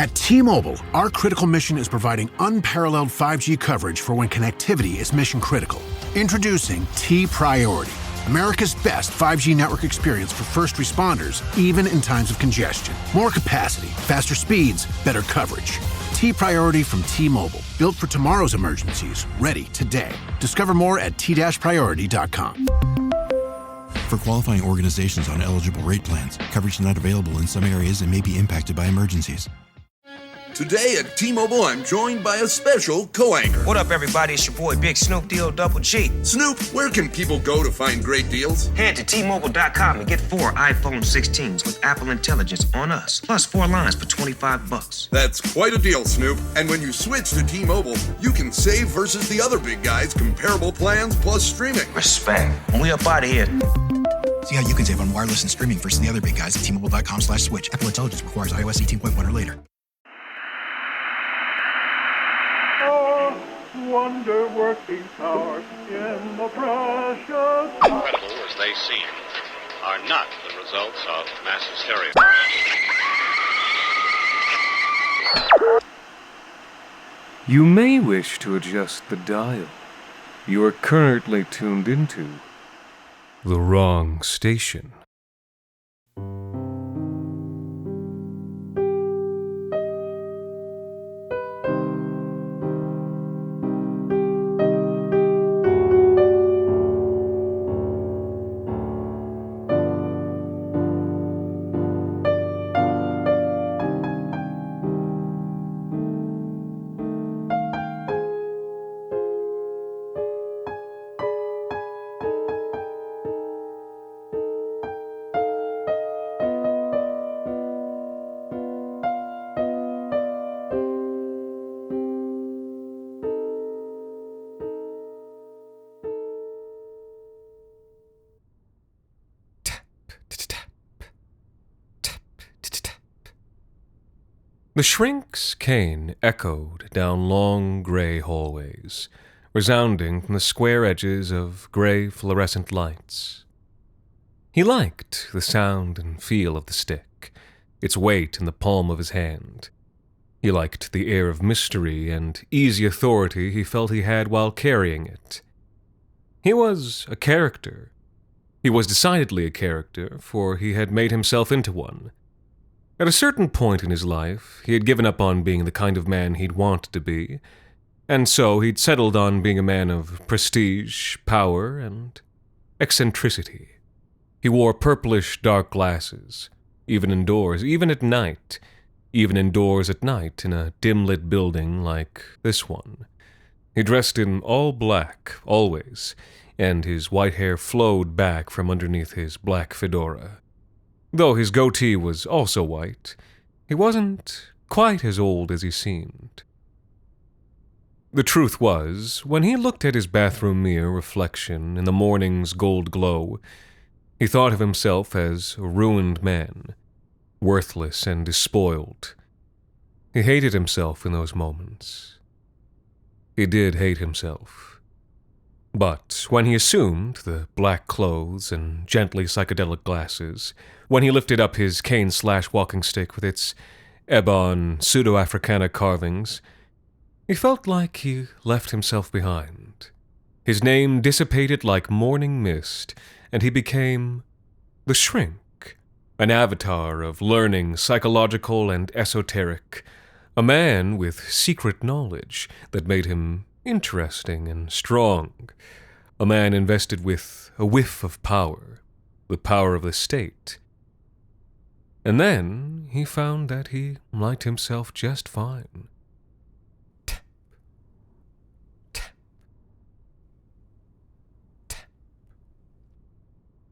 At T-Mobile, our critical mission is providing unparalleled 5G coverage for when connectivity is mission critical. Introducing T-Priority, America's best 5G network experience for first responders, even in times of congestion. More capacity, faster speeds, better coverage. T-Priority from T-Mobile, built for tomorrow's emergencies, ready today. Discover more at t-priority.com. For qualifying organizations on eligible rate plans, coverage not available in some areas and may be impacted by emergencies. Today at T-Mobile, I'm joined by a special co-anchor. What up, everybody? It's your boy, Big Snoop D-O-double-G. Snoop, where can people go to find great deals? Head to T-Mobile.com and get 4 iPhone 16s with Apple Intelligence on us, plus 4 lines for $25. That's quite a deal, Snoop. And when you switch to T-Mobile, you can save versus the other big guys' comparable plans plus streaming. Respect. We up out of here. See how you can save on wireless and streaming versus the other big guys at T-Mobile.com/switch. Apple Intelligence requires iOS 18.1 or later. Wonder-working power in the precious... Incredible as they seem, are not the results of mass hysteria. You may wish to adjust the dial. You are currently tuned into the wrong station. The shrink's cane echoed down long gray hallways, resounding from the square edges of gray fluorescent lights. He liked the sound and feel of the stick, its weight in the palm of his hand. He liked the air of mystery and easy authority he felt he had while carrying it. He was a character. He was decidedly a character, for he had made himself into one. At a certain point in his life, he had given up on being the kind of man he'd want to be, and so he'd settled on being a man of prestige, power, and eccentricity. He wore purplish dark glasses, even indoors, even at night, even indoors at night in a dim-lit building like this one. He dressed in all black, always, and his white hair flowed back from underneath his black fedora. Though his goatee was also white, he wasn't quite as old as he seemed. The truth was, when he looked at his bathroom mirror reflection in the morning's gold glow, he thought of himself as a ruined man, worthless and despoiled. He hated himself in those moments. He did hate himself. But when he assumed the black clothes and gently psychedelic glasses, when he lifted up his cane/walking stick with its ebon pseudo-Africana carvings, he felt like he left himself behind. His name dissipated like morning mist, and he became the Shrink, an avatar of learning, psychological and esoteric, a man with secret knowledge that made him interesting and strong, a man invested with a whiff of power, the power of the state. And then he found that he liked himself just fine. Tap, tap, tap.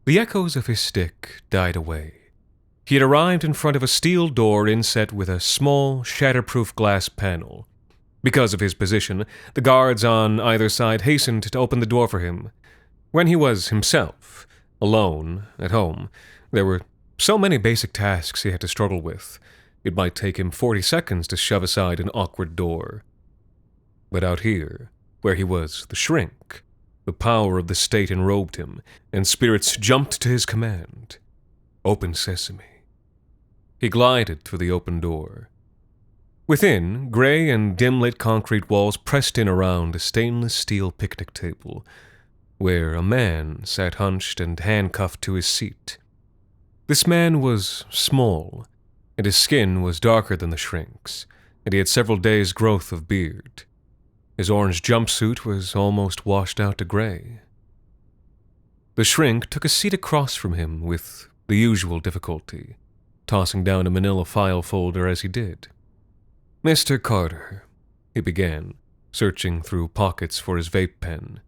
The echoes of his stick died away. He had arrived in front of a steel door inset with a small, shatterproof glass panel. Because of his position, the guards on either side hastened to open the door for him. When he was himself, alone, at home, there were so many basic tasks he had to struggle with. It might take him 40 seconds to shove aside an awkward door. But out here, where he was the Shrink, the power of the state enrobed him, and spirits jumped to his command. Open sesame. He glided through the open door. Within, gray and dim-lit concrete walls pressed in around a stainless steel picnic table, where a man sat hunched and handcuffed to his seat. This man was small, and his skin was darker than the shrink's, and he had several days' growth of beard. His orange jumpsuit was almost washed out to gray. The shrink took a seat across from him with the usual difficulty, tossing down a manila file folder as he did. "Mr. Carter," he began, searching through pockets for his vape pen.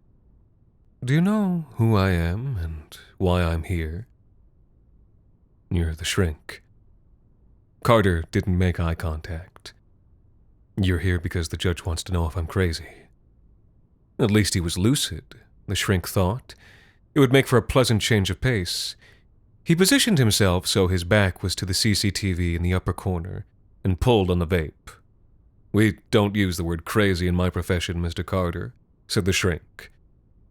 "Do you know who I am and why I'm here?" "You're the shrink." Carter didn't make eye contact. "You're here because the judge wants to know if I'm crazy." At least he was lucid, the shrink thought. It would make for a pleasant change of pace. He positioned himself so his back was to the CCTV in the upper corner and pulled on the vape. "We don't use the word crazy in my profession, Mr. Carter," said the shrink.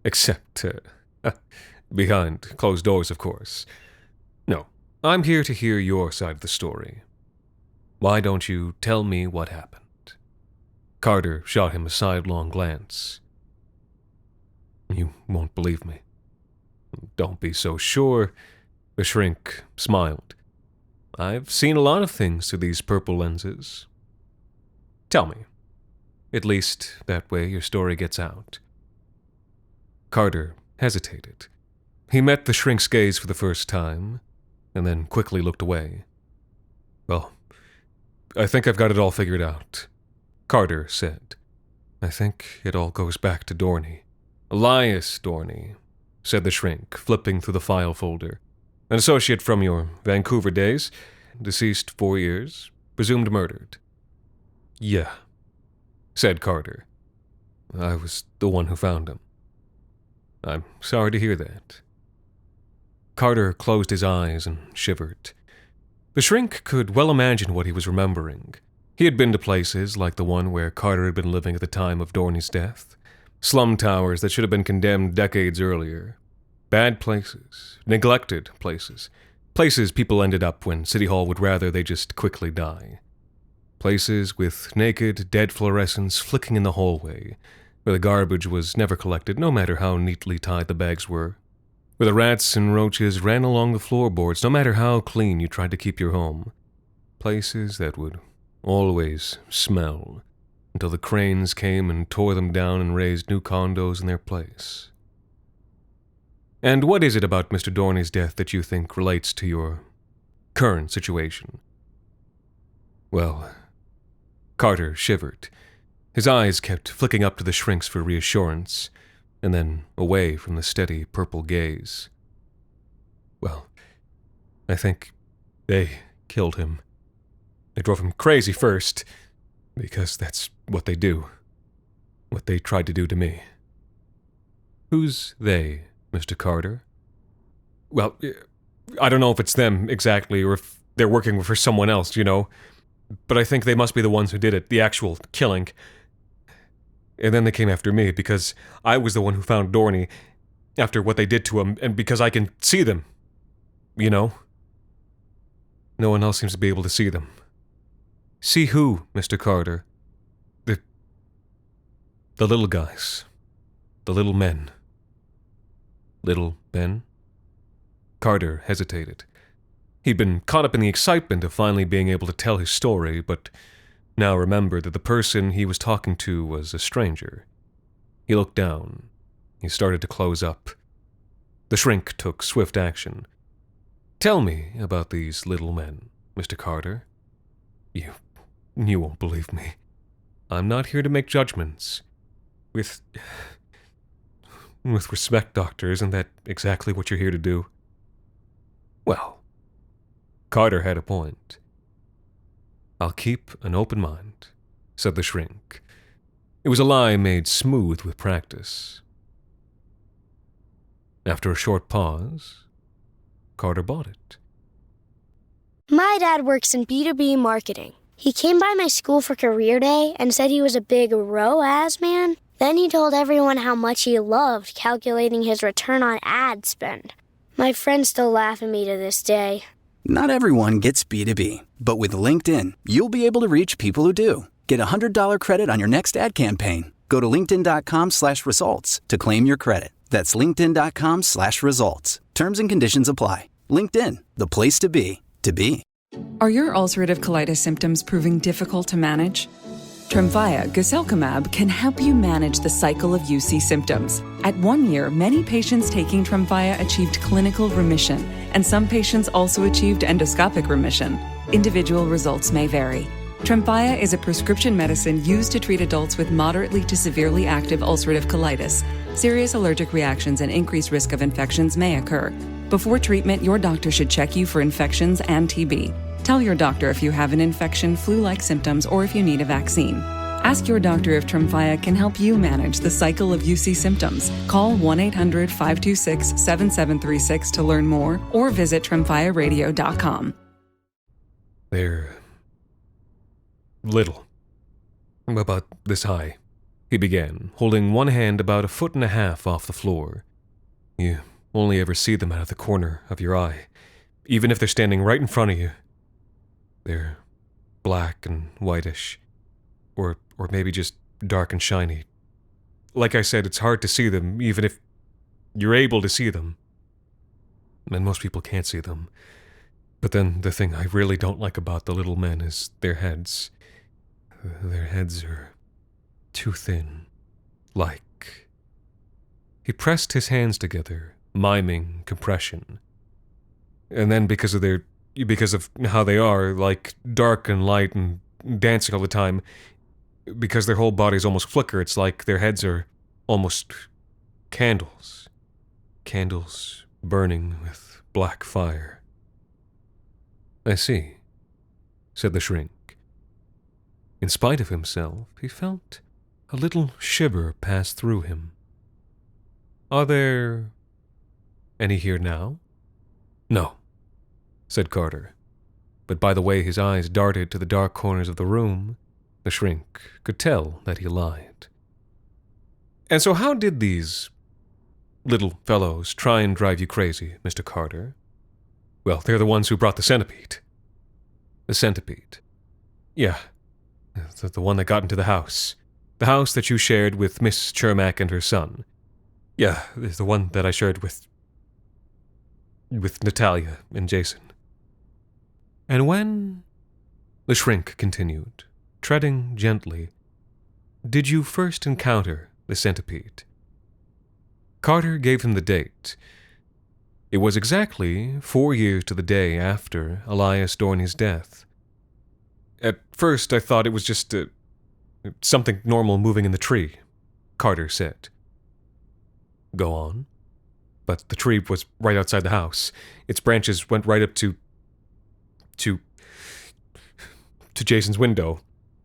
"Except, behind closed doors, of course. No, I'm here to hear your side of the story. Why don't you tell me what happened?" Carter shot him a sidelong glance. "You won't believe me." "Don't be so sure." The shrink smiled. "I've seen a lot of things through these purple lenses. Tell me. At least that way your story gets out." Carter hesitated. He met the shrink's gaze for the first time, and then quickly looked away. "Well, I think I've got it all figured out," Carter said. "I think it all goes back to Dorney." "Elias Dorney," said the shrink, flipping through the file folder. "An associate from your Vancouver days, deceased 4 years, presumed murdered." "Yeah," said Carter. "I was the one who found him." "I'm sorry to hear that." Carter closed his eyes and shivered. The shrink could well imagine what he was remembering. He had been to places like the one where Carter had been living at the time of Dorney's death. Slum towers that should have been condemned decades earlier. Bad places. Neglected places. Places people ended up when City Hall would rather they just quickly die. Places with naked, dead fluorescents flicking in the hallway, where the garbage was never collected no matter how neatly tied the bags were. Where the rats and roaches ran along the floorboards no matter how clean you tried to keep your home. Places that would always smell, until the cranes came and tore them down and raised new condos in their place. "And what is it about Mr. Dorney's death that you think relates to your current situation?" "Well," Carter shivered. His eyes kept flicking up to the shrinks for reassurance, and then away from the steady purple gaze. "Well, I think they killed him. They drove him crazy first, because that's what they do. What they tried to do to me." "Who's they, Mr. Carter?" "Well, I don't know if it's them exactly, or if they're working for someone else, you know. But I think they must be the ones who did it, the actual killing. And then they came after me, because I was the one who found Dorney, after what they did to him, and because I can see them. You know? No one else seems to be able to see them." "See who, Mr. Carter?" The little guys. The little men." "Little men?" Carter hesitated. He'd been caught up in the excitement of finally being able to tell his story, but now remembered that the person he was talking to was a stranger. He looked down. He started to close up. The shrink took swift action. "Tell me about these little men, Mr. Carter." You won't believe me. I'm not here to make judgments. With respect, Doctor, isn't that exactly what you're here to do?" "Well," Carter had a point. "I'll keep an open mind," said the shrink. It was a lie made smooth with practice. After a short pause, Carter bought it. My dad works in B2B marketing. He came by my school for career day and said he was a big ROAS man. Then he told everyone how much he loved calculating his return on ad spend. My friends still laugh at me to this day. Not everyone gets B2B, but with LinkedIn, you'll be able to reach people who do. Get a $100 credit on your next ad campaign. Go to linkedin.com/results to claim your credit. That's linkedin.com/results. Terms and conditions apply. LinkedIn, the place to be, to be. Are your ulcerative colitis symptoms proving difficult to manage? Tremfya guselkumab can help you manage the cycle of UC symptoms. At 1 year, many patients taking Tremfya achieved clinical remission, and some patients also achieved endoscopic remission. Individual results may vary. Tremfya is a prescription medicine used to treat adults with moderately to severely active ulcerative colitis. Serious allergic reactions and increased risk of infections may occur. Before treatment, your doctor should check you for infections and TB. Tell your doctor if you have an infection, flu-like symptoms, or if you need a vaccine. Ask your doctor if Tremfya can help you manage the cycle of UC symptoms. Call 1-800-526-7736 to learn more, or visit tremfyaradio.com. They're little. About this high, he began, holding one hand about 1.5 feet off the floor. You only ever see them out of the corner of your eye, even if they're standing right in front of you. They're black and whitish, or maybe just dark and shiny. Like I said, it's hard to see them, even if you're able to see them. And most people can't see them. But then the thing I really don't like about the little men is their heads. Their heads are too thin. Like... He pressed his hands together, miming compression. And then because of how they are, like dark and light and dancing all the time, because their whole bodies almost flicker, it's like their heads are almost candles. Candles burning with black fire. I see, said the shrink. In spite of himself, he felt a little shiver pass through him. Are there any here now? No, said Carter, but by the way his eyes darted to the dark corners of the room, the shrink could tell that he lied. And so how did these little fellows try and drive you crazy, Mr. Carter? Well, they're the ones who brought the centipede. The centipede. Yeah, the one that got into the house. The house that you shared with Miss Chermak and her son. Yeah, the one that I shared with Natalia and Jason. And when, the shrink continued, treading gently, did you first encounter the centipede? Carter gave him the date. It was exactly 4 years to the day after Elias Dorney's death. At first I thought it was just something normal moving in the tree, Carter said. Go on. But the tree was right outside the house. Its branches went right up to Jason's window,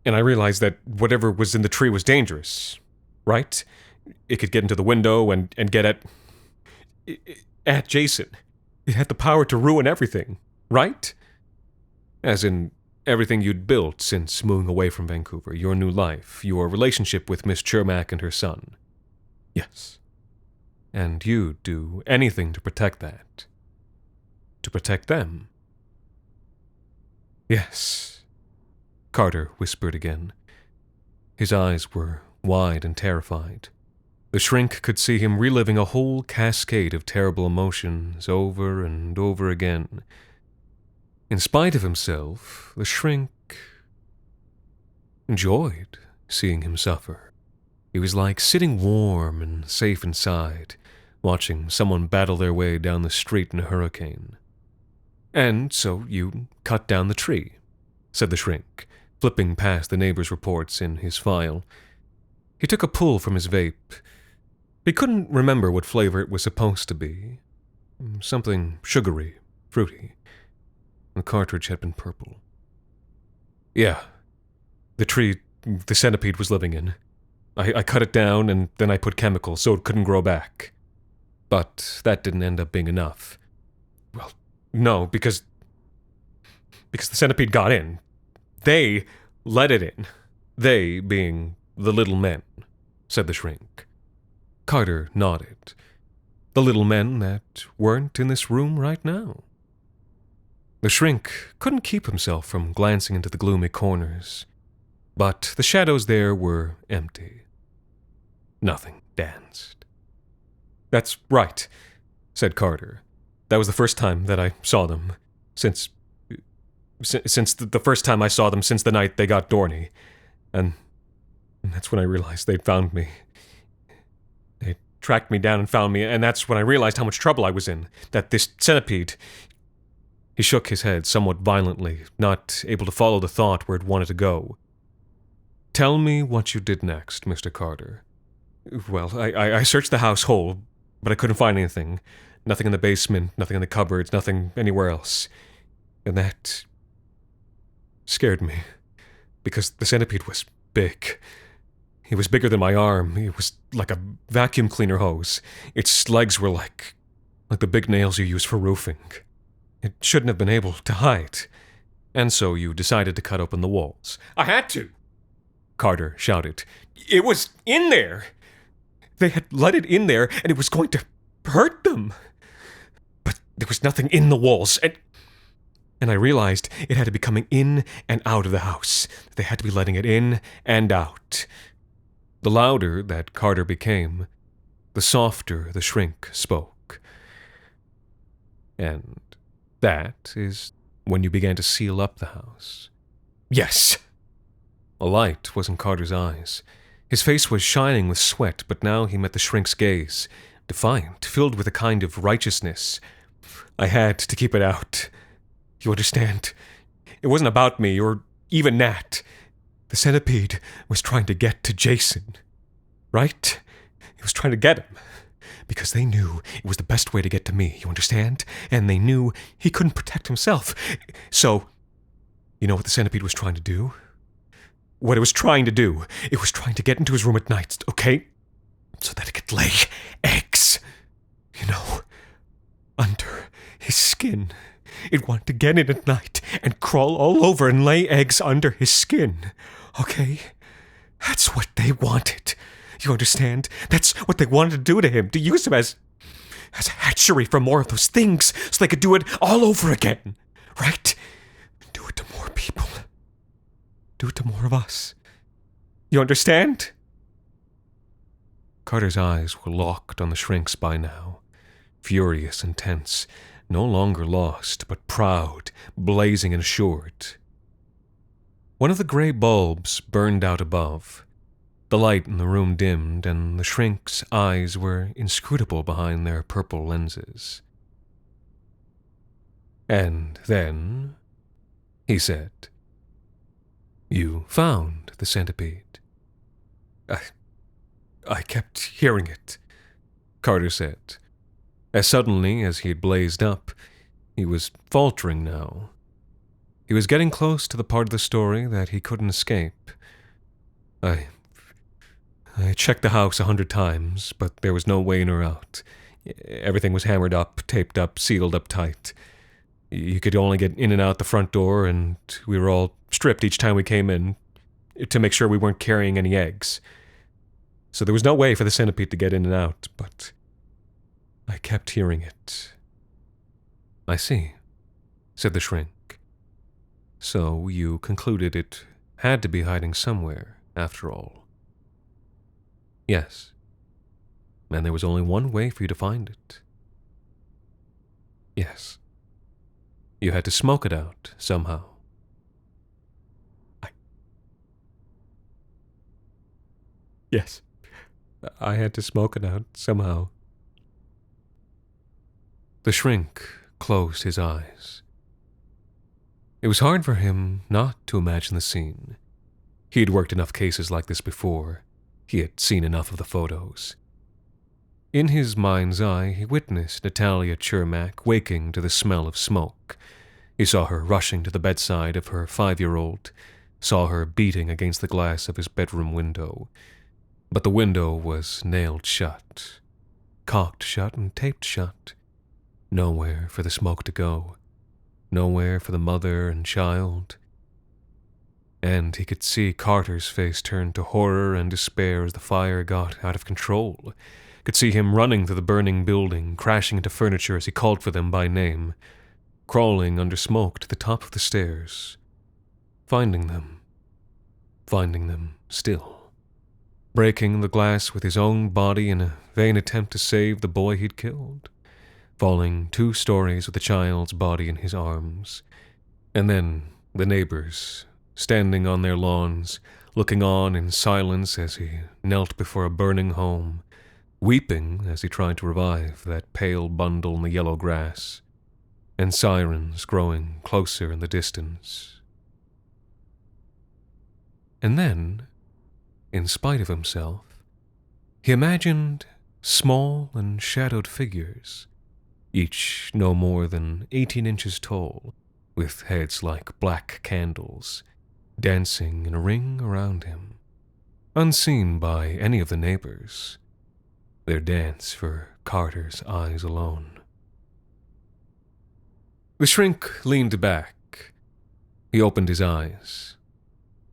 and I realized that whatever was in the tree was dangerous, right? It could get into the window and get at Jason. It had the power to ruin everything, right? As in, everything you'd built since moving away from Vancouver, your new life, your relationship with Miss Chermak and her son. Yes. And you'd do anything to protect that. To protect them. Yes, Carter whispered again. His eyes were wide and terrified. The shrink could see him reliving a whole cascade of terrible emotions over and over again. In spite of himself, the shrink enjoyed seeing him suffer. He was like sitting warm and safe inside, watching someone battle their way down the street in a hurricane. And so you cut down the tree, said the shrink, flipping past the neighbor's reports in his file. He took a pull from his vape. He couldn't remember what flavor it was supposed to be. Something sugary, fruity. The cartridge had been purple. Yeah, the tree the centipede was living in. I cut it down and then I put chemicals so it couldn't grow back. But that didn't end up being enough. Well, no, because the centipede got in. They let it in. They being the little men, said the shrink. Carter nodded. The little men that weren't in this room right now. The shrink couldn't keep himself from glancing into the gloomy corners, but the shadows there were empty. Nothing danced. "That's right," said Carter. "That was the first time that I saw them, since the first time I saw them since the night they got Dorney. And that's when I realized they'd found me. They tracked me down and found me, and that's when I realized how much trouble I was in, that this centipede..." He shook his head somewhat violently, not able to follow the thought where it wanted to go. "Tell me what you did next, Mr. Carter." "Well, I searched the house whole, but I couldn't find anything. Nothing in the basement, nothing in the cupboards, nothing anywhere else. And that scared me, because the centipede was big. It was bigger than my arm. It was like a vacuum cleaner hose. Its legs were like the big nails you use for roofing. It shouldn't have been able to hide. And so you decided to cut open the walls." "I had to!" Carter shouted. "It was in there! They had let it in there, and it was going to hurt them. But there was nothing in the walls, and I realized it had to be coming in and out of the house. They had to be letting it in and out." The louder that Carter became, the softer the shrink spoke. "And that is when you began to seal up the house?" "Yes." A light was in Carter's eyes. His face was shining with sweat, but now he met the shrink's gaze, defiant, filled with a kind of righteousness. "I had to keep it out. You understand? It wasn't about me, or even Nat. The centipede was trying to get to Jason. Right? It was trying to get him. Because they knew it was the best way to get to me, you understand? And they knew he couldn't protect himself. So, you know what the centipede was trying to do? What it was trying to do? It was trying to get into his room at night, okay? So that it could lay eggs. You know, under his skin. It wanted to get in at night and crawl all over and lay eggs under his skin. Okay? That's what they wanted. You understand? That's what they wanted to do to him, to use him as a hatchery for more of those things, so they could do it all over again. Right? Do it to more people. Do it to more of us. You understand?" Carter's eyes were locked on the shrinks by now, furious and tense, no longer lost, but proud, blazing and assured. One of the gray bulbs burned out above. The light in the room dimmed, and the shrink's eyes were inscrutable behind their purple lenses. "And then," he said, "you found the centipede." I kept hearing it," Carter said. As suddenly as he had blazed up, he was faltering now. He was getting close to the part of the story that he couldn't escape. I checked the house 100 times, but there was no way in or out. Everything was hammered up, taped up, sealed up tight. You could only get in and out the front door, and we were all stripped each time we came in to make sure we weren't carrying any eggs. So there was no way for the centipede to get in and out, but I kept hearing it. "I see," said the shrink. "So you concluded it had to be hiding somewhere, after all." "Yes. And there was only one way for you to find it." "Yes. You had to smoke it out, somehow." "Yes. I had to smoke it out, somehow." The shrink closed his eyes. It was hard for him not to imagine the scene. He had worked enough cases like this before. He had seen enough of the photos. In his mind's eye, he witnessed Natalia Chermak waking to the smell of smoke. He saw her rushing to the bedside of her 5-year-old, saw her beating against the glass of his bedroom window. But the window was nailed shut, caulked shut and taped shut. Nowhere for the smoke to go. Nowhere for the mother and child. And he could see Carter's face turn to horror and despair as the fire got out of control. Could see him running through the burning building, crashing into furniture as he called for them by name. crawling under smoke to the top of the stairs, finding them still, breaking the glass with his own body in a vain attempt to save the boy he'd killed, falling 2 stories with the child's body in his arms, and then the neighbors, standing on their lawns, looking on in silence as he knelt before a burning home, weeping as he tried to revive that pale bundle in the yellow grass, and sirens growing closer in the distance. And then, in spite of himself, he imagined small and shadowed figures, each no more than 18 inches tall, with heads like black candles, dancing in a ring around him, unseen by any of the neighbors, their dance for Carter's eyes alone. The shrink leaned back. He opened his eyes.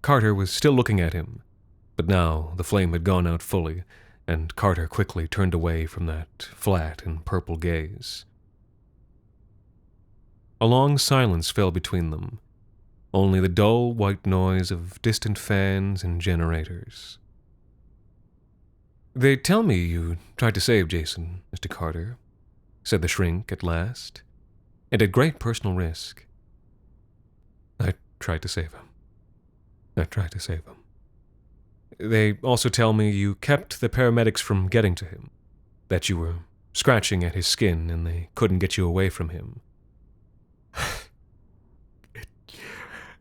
Carter was still looking at him, but now the flame had gone out fully, and Carter quickly turned away from that flat and purple gaze. A long silence fell between them, only the dull white noise of distant fans and generators. "They tell me you tried to save Jason, Mr. Carter," said the shrink at last, "and at great personal risk." "I tried to save him. They also tell me you kept the paramedics from getting to him, that you were scratching at his skin and they couldn't get you away from him."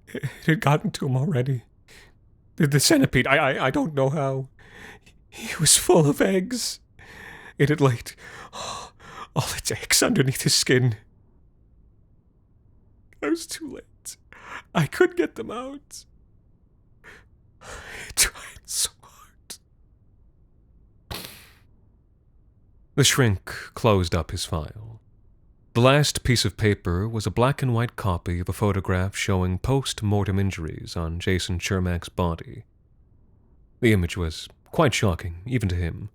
It had gotten to him already. The centipede, I don't know how. He was full of eggs. It had laid all its eggs underneath his skin. I was too late. I couldn't get them out. I tried so hard. The shrink closed up his file. The last piece of paper was a black and white copy of a photograph showing post-mortem injuries on Jason Chermak's body. The image was quite shocking, even to him.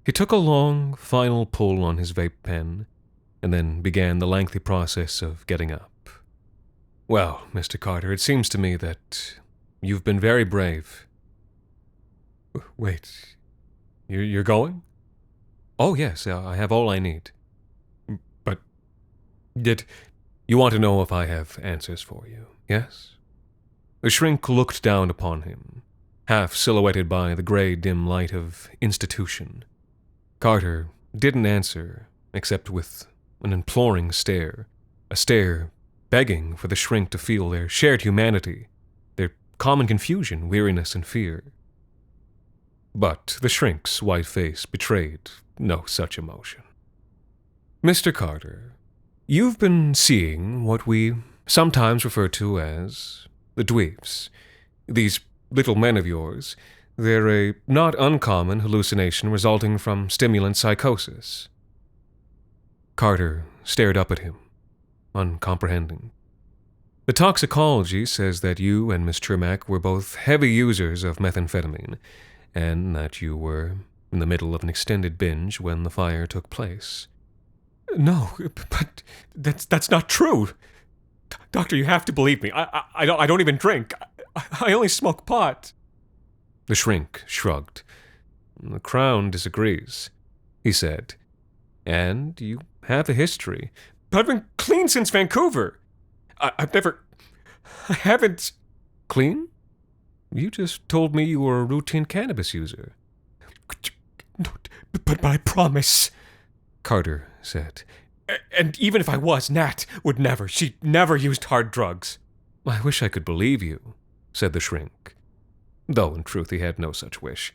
He took a long, final pull on his vape pen, and then began the lengthy process of getting up. "Well, Mr. Carter, it seems to me that you've been very brave." "Wait, you're going?" "Oh, yes, I have all I need." "But did you want to know if I have answers for you, yes?" The shrink looked down upon him, half silhouetted by the gray dim light of institution. Carter didn't answer, except with an imploring stare, a stare begging for the shrink to feel their shared humanity, their common confusion, weariness, and fear. But the shrink's white face betrayed no such emotion. "Mr. Carter, you've been seeing what we sometimes refer to as the Dweefs. These little men of yours, they're a not uncommon hallucination resulting from stimulant psychosis." Carter stared up at him, uncomprehending. "The toxicology says that you and Miss Chermak were both heavy users of methamphetamine, and that you were in the middle of an extended binge when the fire took place." "No, but that's not true. Doctor, you have to believe me. I don't even drink. I only smoke pot." The shrink shrugged. "The Crown disagrees," he said. "And you have a history." "But I've been clean since Vancouver. I haven't..." "Clean? You just told me you were a routine cannabis user." "No, but I promise," Carter said. "And even if I was, Nat would never. She never used hard drugs." "I wish I could believe you," said the shrink, though in truth he had no such wish.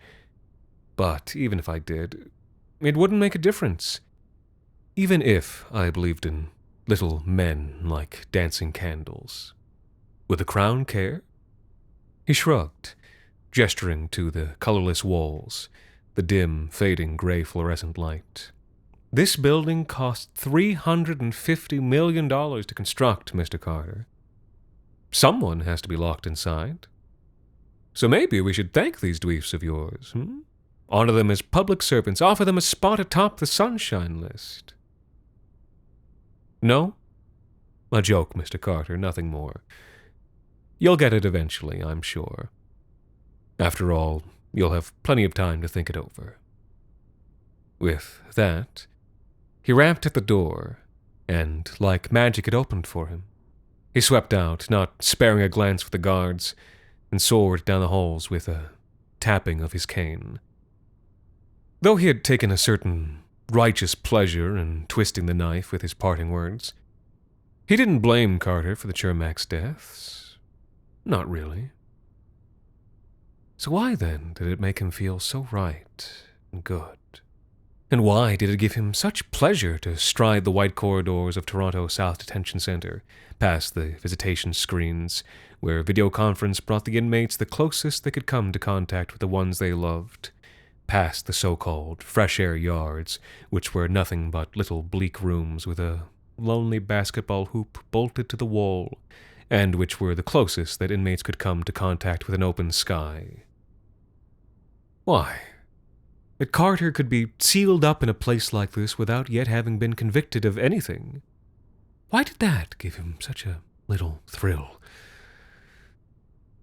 "But even if I did, it wouldn't make a difference. Even if I believed in little men like dancing candles, would the Crown care?" He shrugged, gesturing to the colorless walls, the dim, fading gray fluorescent light. "This building cost $350 million to construct, Mr. Carter. Someone has to be locked inside. So maybe we should thank these Dweefs of yours, Honor them as public servants, offer them a spot atop the sunshine list." "No?" A joke, Mr. Carter, nothing more. You'll get it eventually, I'm sure. After all, you'll have plenty of time to think it over." With that, he rapped at the door, and like magic it opened for him. He swept out, not sparing a glance for the guards, and soared down the halls with a tapping of his cane. Though he had taken a certain righteous pleasure in twisting the knife with his parting words, he didn't blame Carter for the Chermak's deaths. Not really. So why, then, did it make him feel so right and good? And why did it give him such pleasure to stride the white corridors of Toronto South Detention Centre, past the visitation screens, where videoconference brought the inmates the closest they could come to contact with the ones they loved, past the so-called fresh-air yards, which were nothing but little bleak rooms with a lonely basketball hoop bolted to the wall, and which were the closest that inmates could come to contact with an open sky? Why? That Carter could be sealed up in a place like this without yet having been convicted of anything. Why did that give him such a little thrill?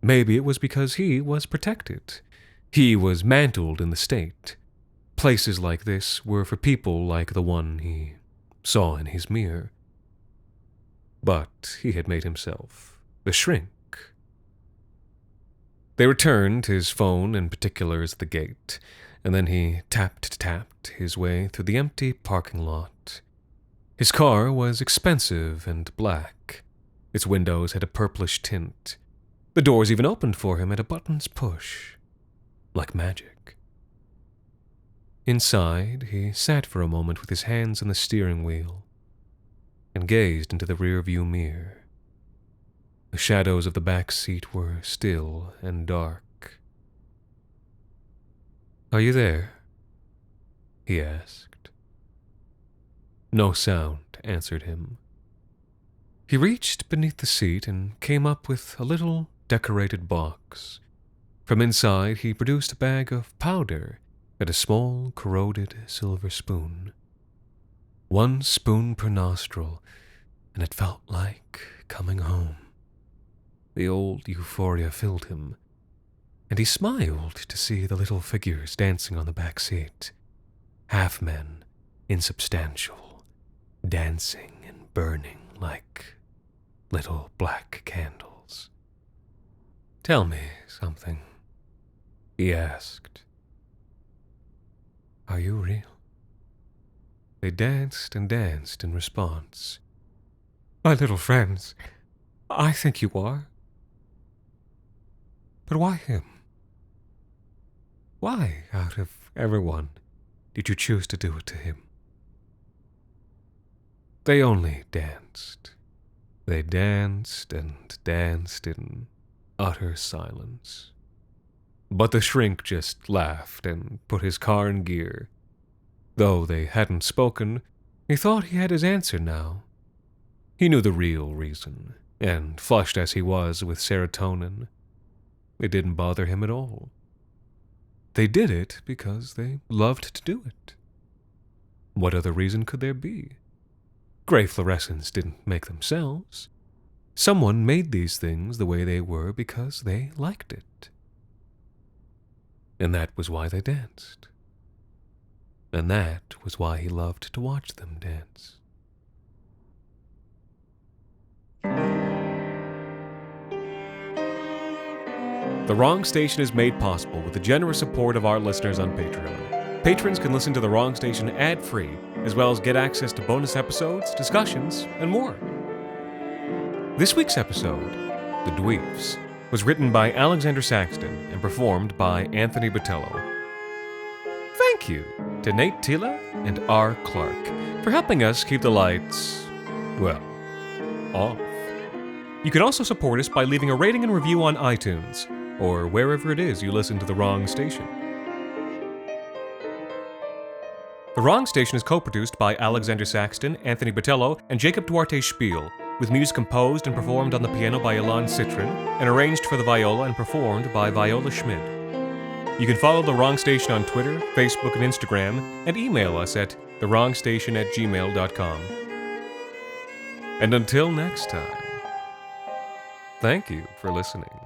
Maybe it was because he was protected. He was mantled in the state. Places like this were for people like the one he saw in his mirror. But he had made himself the shrink. They returned his phone and particulars at the gate, and then he tapped his way through the empty parking lot. His car was expensive and black. Its windows had a purplish tint. The doors even opened for him at a button's push, like magic. Inside, he sat for a moment with his hands on the steering wheel and gazed into the rear-view mirror. The shadows of the back seat were still and dark. "Are you there?" he asked. No sound answered him. He reached beneath the seat and came up with a little decorated box. From inside, he produced a bag of powder and a small, corroded silver spoon. 1 spoon per nostril, and it felt like coming home. The old euphoria filled him, and he smiled to see the little figures dancing on the back seat. Half men, insubstantial, dancing and burning like little black candles. "Tell me something," he asked. "Are you real?" They danced and danced in response. "My little friends, I think you are. But why him? Why, out of everyone, did you choose to do it to him?" They only danced. They danced and danced in utter silence. But the shrink just laughed and put his car in gear. Though they hadn't spoken, he thought he had his answer now. He knew the real reason, and flushed as he was with serotonin, it didn't bother him at all. They did it because they loved to do it. What other reason could there be? Gray fluorescents didn't make themselves. Someone made these things the way they were because they liked it. And that was why they danced. And that was why he loved to watch them dance. The Wrong Station is made possible with the generous support of our listeners on Patreon. Patrons can listen to The Wrong Station ad-free, as well as get access to bonus episodes, discussions, and more. This week's episode, The Dweefs, was written by Alexander Saxton and performed by Anthony Botello. Thank you to Nate Tila and R. Clark for helping us keep the lights, well, off. You can also support us by leaving a rating and review on iTunes, or wherever it is you listen to The Wrong Station. The Wrong Station is co-produced by Alexander Saxton, Anthony Botello, and Jacob Duarte Spiel, with music composed and performed on the piano by Ilan Citrin, and arranged for the viola and performed by Viola Schmid. You can follow The Wrong Station on Twitter, Facebook, and Instagram, and email us at thewrongstation@gmail.com. And until next time, thank you for listening.